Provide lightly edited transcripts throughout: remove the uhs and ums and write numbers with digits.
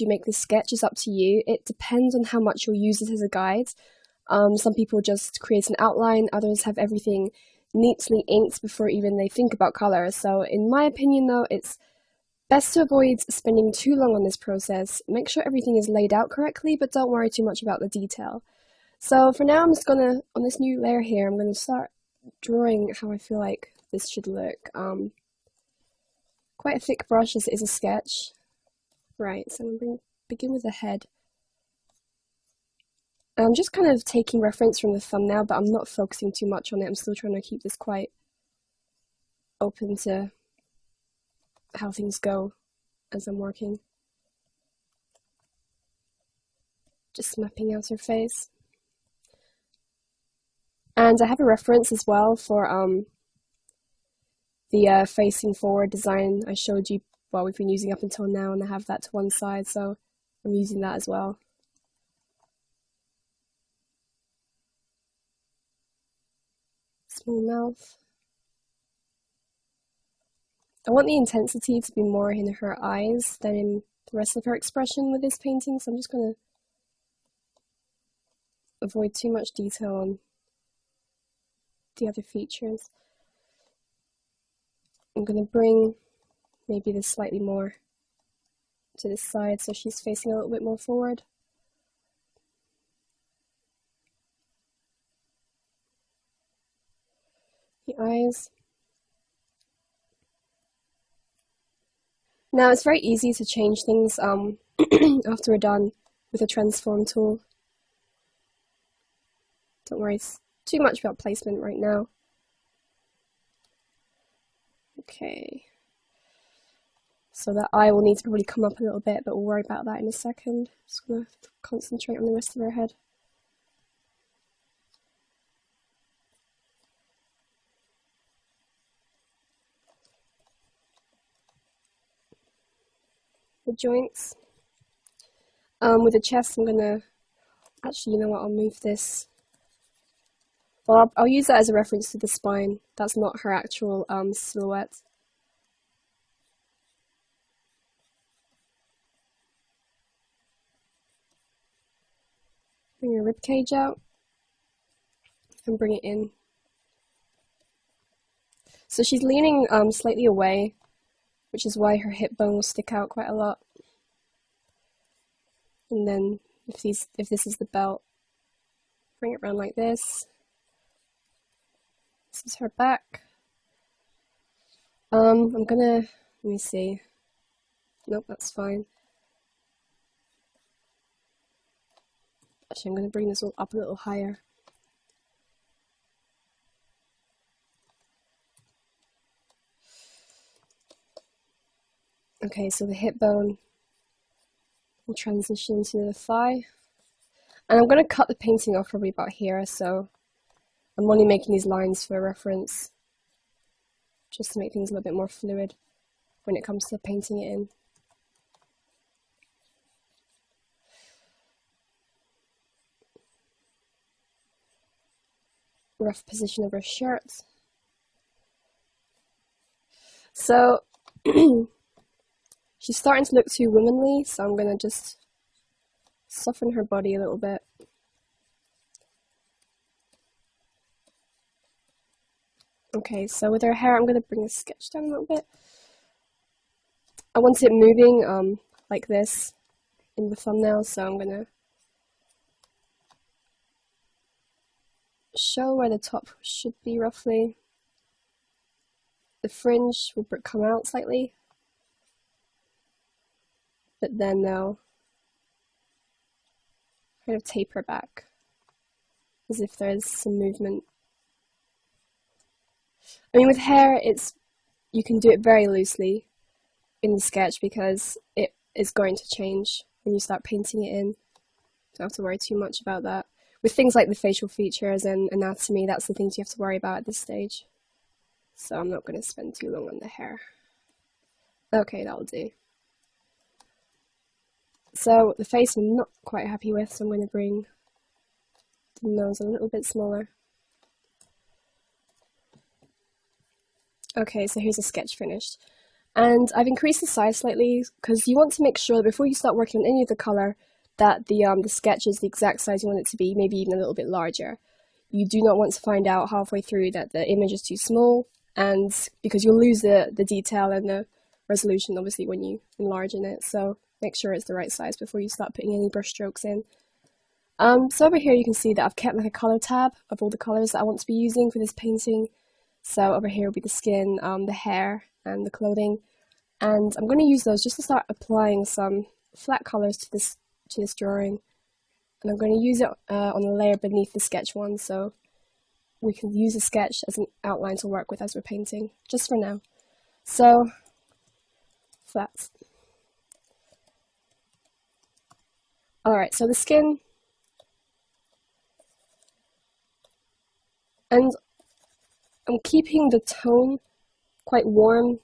you make this sketch is up to you. It depends on how much you'll use it as a guide. Some people just create an outline, others have everything neatly inked before even they think about color. So in my opinion though, it's best to avoid spending too long on this process. Make sure everything is laid out correctly, but don't worry too much about the detail. So for now, I'm just gonna, on this new layer here, I'm gonna start drawing how I feel like this should look. Quite a thick brush as it is a sketch. Right, so I'm gonna begin with the head. I'm just kind of taking reference from the thumbnail, but I'm not focusing too much on it. I'm still trying to keep this quite open to how things go as I'm working. Just mapping out her face. And I have a reference as well for the facing forward design I showed you, well, we've been using up until now, and I have that to one side, so I'm using that as well. Small mouth. I want the intensity to be more in her eyes than in the rest of her expression with this painting, so I'm just going to avoid too much detail on the other features. I'm going to bring maybe this slightly more to this side so she's facing a little bit more forward. The eyes. Now it's very easy to change things after we're done with the transform tool. Don't worry too much about placement right now. Okay. So that eye will need to probably come up a little bit, but we'll worry about that in a second. Just gonna concentrate on the rest of her head. The joints. With the chest, I'm gonna, actually, you know what, I'll move this. Well, I'll use that as a reference to the spine. That's not her actual silhouette. Bring your ribcage out and bring it in. So she's leaning slightly away, which is why her hip bone will stick out quite a lot. And then if this is the belt, bring it around like this. This is her back. I'm gonna, let me see. Nope, that's fine. Actually, I'm gonna bring this all up a little higher. Okay, so the hip bone will transition to the thigh. And I'm going to cut the painting off probably about here, so I'm only making these lines for reference, just to make things a little bit more fluid when it comes to painting it in. Rough position of her shirt. So she's starting to look too womanly, so I'm going to just soften her body a little bit. Okay, so with her hair, I'm going to bring the sketch down a little bit. I want it moving like this in the thumbnail, so I'm going to show where the top should be roughly. The fringe will come out slightly, but then they'll kind of taper back as if there's some movement. I mean, with hair, you can do it very loosely in the sketch because it is going to change when you start painting it in. Don't have to worry too much about that. With things like the facial features and anatomy, that's the things you have to worry about at this stage. So I'm not going to spend too long on the hair. Okay, that'll do. So the face I'm not quite happy with, so I'm going to bring the nose a little bit smaller. Okay, so here's a sketch finished. And I've increased the size slightly because you want to make sure that before you start working on any of the color that the sketch is the exact size you want it to be, maybe even a little bit larger. You do not want to find out halfway through that the image is too small, and because you'll lose the detail and the resolution obviously when you enlarge in it, so make sure it's the right size before you start putting any brush strokes in. So over here you can see that I've kept like a color tab of all the colors that I want to be using for this painting. So over here will be the skin, the hair, and the clothing. And I'm going to use those just to start applying some flat colors to this drawing. And I'm going to use it on a layer beneath the sketch one, so we can use the sketch as an outline to work with as we're painting, just for now. So, flats. Alright, so the skin. And I'm keeping the tone quite warm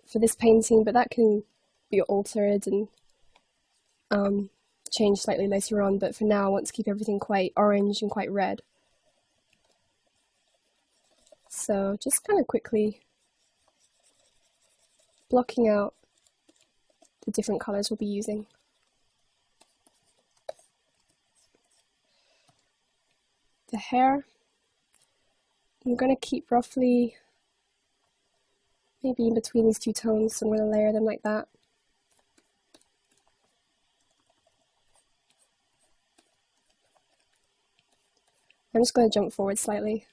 for this painting, but that can be altered and changed slightly later on, but for now I want to keep everything quite orange and quite red. So just kind of quickly blocking out the different colours we'll be using. The hair, I'm going to keep roughly maybe in between these two tones, so I'm going to layer them like that. I'm just going to jump forward slightly.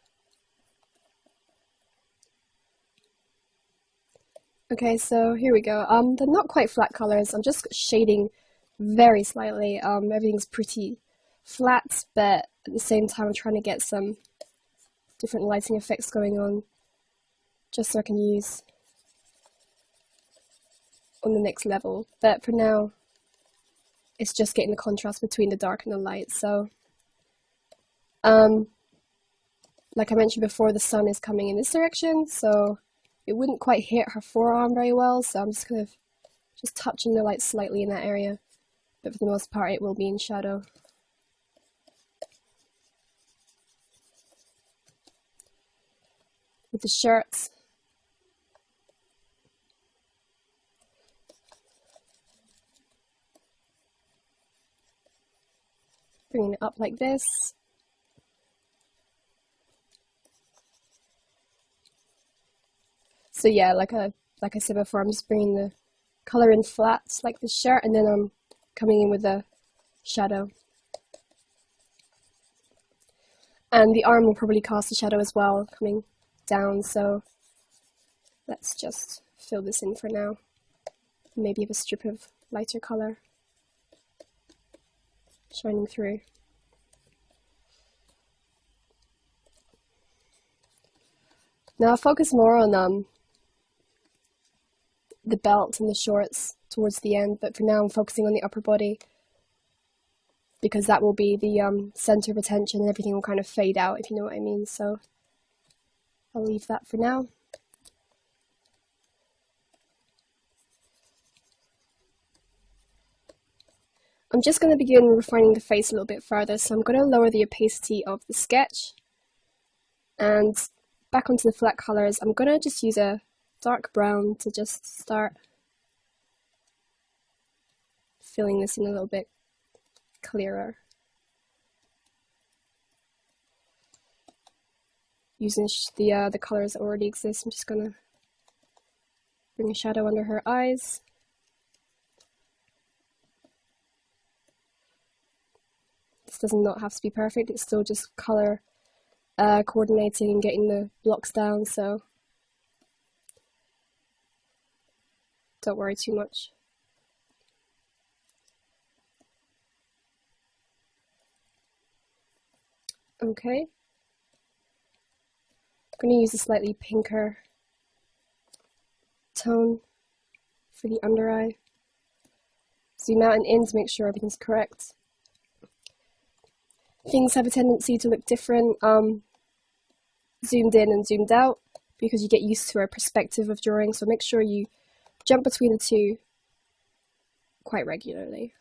Okay, so here we go. They're not quite flat colors. I'm just shading very slightly. Everything's pretty flat, but at the same time I'm trying to get some different lighting effects going on, just so I can use on the next level. But for now, it's just getting the contrast between the dark and the light. So, like I mentioned before, the sun is coming in this direction, so it wouldn't quite hit her forearm very well, so I'm just kind of just touching the light slightly in that area, but for the most part it will be in shadow. With the shirts, bringing it up like this. So yeah, like I said before, I'm just bringing the color in flats like the shirt, and then I'm coming in with a shadow. And the arm will probably cast a shadow as well, coming down, so let's just fill this in for now. Maybe have a strip of lighter color shining through. Now I'll focus more on the belt and the shorts towards the end, but for now I'm focusing on the upper body, because that will be the center of attention and everything will kind of fade out, if you know what I mean, so I'll leave that for now. I'm just going to begin refining the face a little bit further, so I'm going to lower the opacity of the sketch, and back onto the flat colors, I'm going to just use a dark brown to just start filling this in a little bit clearer. Using the colors that already exist, I'm just going to bring a shadow under her eyes. This does not have to be perfect, it's still just color coordinating and getting the blocks down, so don't worry too much. Okay. I'm going to use a slightly pinker tone for the under eye. Zoom out and in to make sure everything's correct. Things have a tendency to look different zoomed in and zoomed out because you get used to a perspective of drawing, so make sure you jump between the two quite regularly.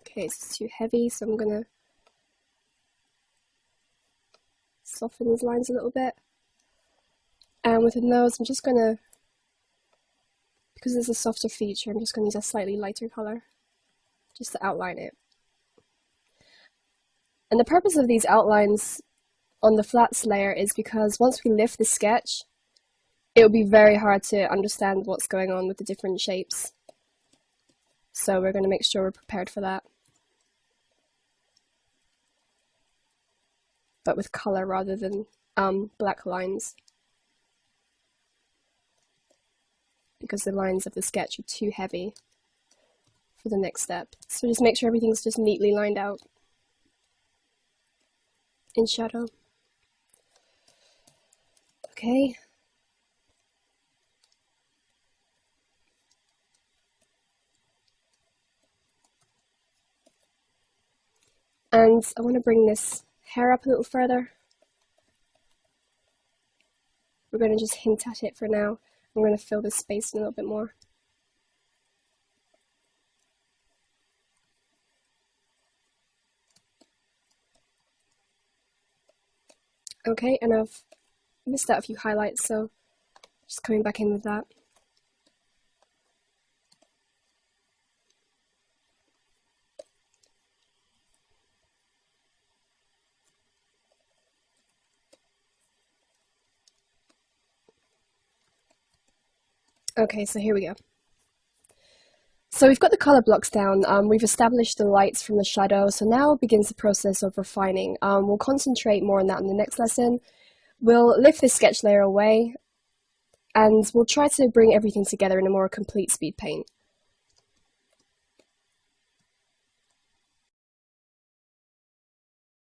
Okay, it's too heavy, so I'm going to soften these lines a little bit. And with the nose, I'm just gonna, because it's a softer feature, I'm just gonna use a slightly lighter color just to outline it. And the purpose of these outlines on the flats layer is because once we lift the sketch, it will be very hard to understand what's going on with the different shapes. So we're going to make sure we're prepared for that. But with color rather than black lines. Because the lines of the sketch are too heavy for the next step. So just make sure everything's just neatly lined out in shadow. Okay. And I want to bring this hair up a little further. We're going to just hint at it for now. I'm going to fill this space in a little bit more. Okay, and I've missed out a few highlights, so just coming back in with that. Okay, so here we go. So we've got the color blocks down, we've established the lights from the shadow, so now begins the process of refining. We'll concentrate more on that in the next lesson. We'll lift this sketch layer away, and we'll try to bring everything together in a more complete speed paint.